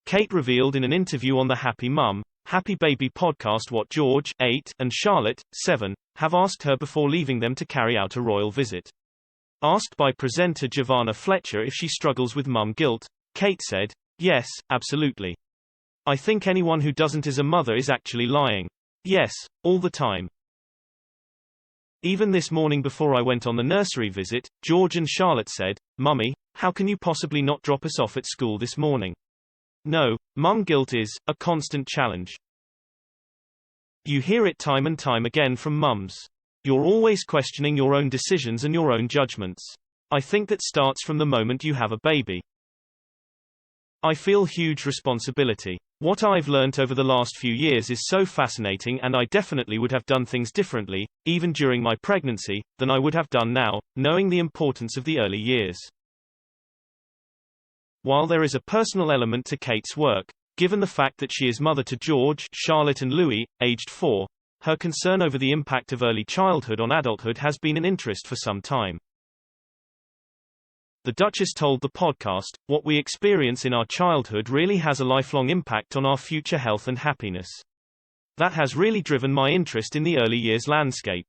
Kate revealed in an interview on the Happy Mum, Happy Baby podcast what George, 8, and Charlotte, 7, have asked her before leaving them to carry out a royal visit. Asked by presenter Giovanna Fletcher if she struggles with mum guilt, Kate said, "Yes, absolutely. I think anyone who doesn't as a mother is actually lying. Yes, all the time. Even this morning before I went on the nursery visit, George and Charlotte said, 'Mummy, how can you possibly not drop us off at school this morning?' No, mum guilt is a constant challenge. You hear it time and time again from mums. You're always questioning your own decisions and your own judgments. I think that starts from the moment you have a baby. I feel huge responsibility. What I've learnt over the last few years is so fascinating, and I definitely would have done things differently, even during my pregnancy, than I would have done now, knowing the importance of the early years." While there is a personal element to Kate's work, given the fact that she is mother to George, Charlotte and Louis, aged 4, her concern over the impact of early childhood on adulthood has been an interest for some time. The Duchess told the podcast, "What we experience in our childhood really has a lifelong impact on our future health and happiness. That has really driven my interest in the early years landscape."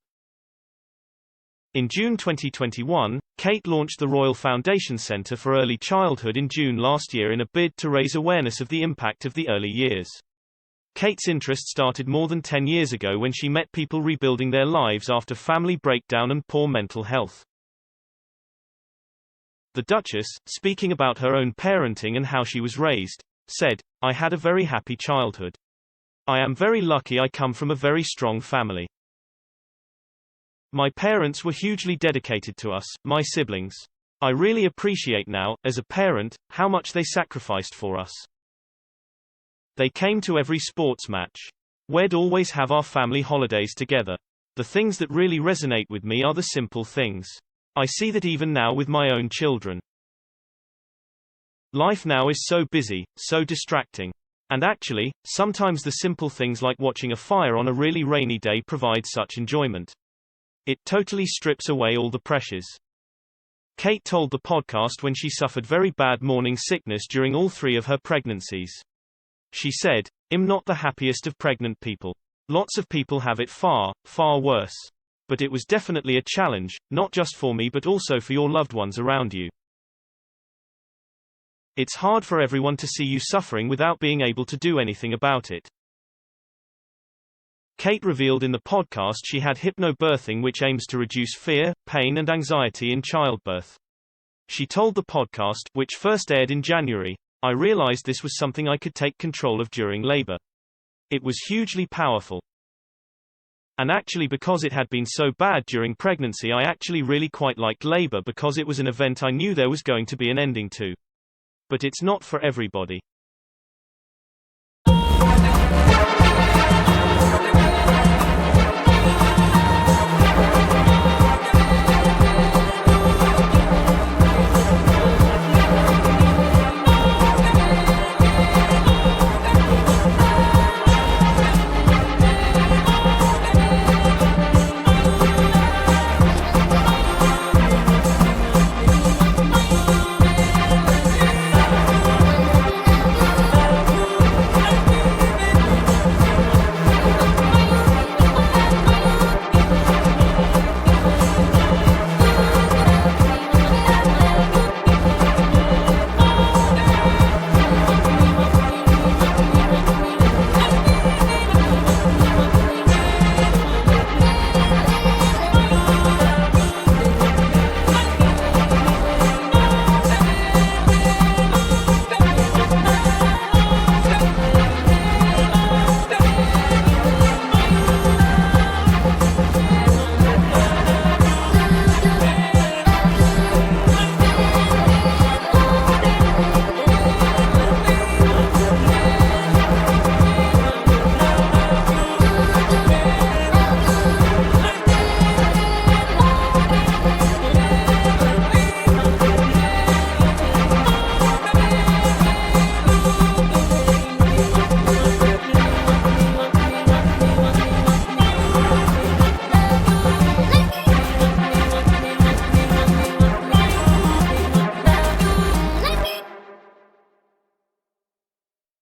In June 2021, Kate launched the Royal Foundation Centre for Early Childhood in June last year in a bid to raise awareness of the impact of the early years. Kate's interest started more than 10 years ago when she met people rebuilding their lives after family breakdown and poor mental health. The Duchess, speaking about her own parenting and how she was raised, said, "I had a very happy childhood. I am very lucky I come from a very strong family. My parents were hugely dedicated to us, my siblings. I really appreciate now, as a parent, how much they sacrificed for us. They came to every sports match. We'd always have our family holidays together. The things that really resonate with me are the simple things. I see that even now with my own children. Life now is so busy, so distracting. And actually, sometimes the simple things like watching a fire on a really rainy day provide such enjoyment. It totally strips away all the pressures." Kate told the podcast when she suffered very bad morning sickness during all 3 of her pregnancies. She said, "I'm not the happiest of pregnant people. Lots of people have it far, far worse. But it was definitely a challenge, not just for me but also for your loved ones around you. It's hard for everyone to see you suffering without being able to do anything about it." Kate revealed in the podcast she had hypnobirthing, which aims to reduce fear, pain and anxiety in childbirth. She told the podcast, which first aired in January, "I realized this was something I could take control of during labor. It was hugely powerful. And actually because it had been so bad during pregnancy I actually really quite liked labor because it was an event I knew there was going to be an ending to. But it's not for everybody.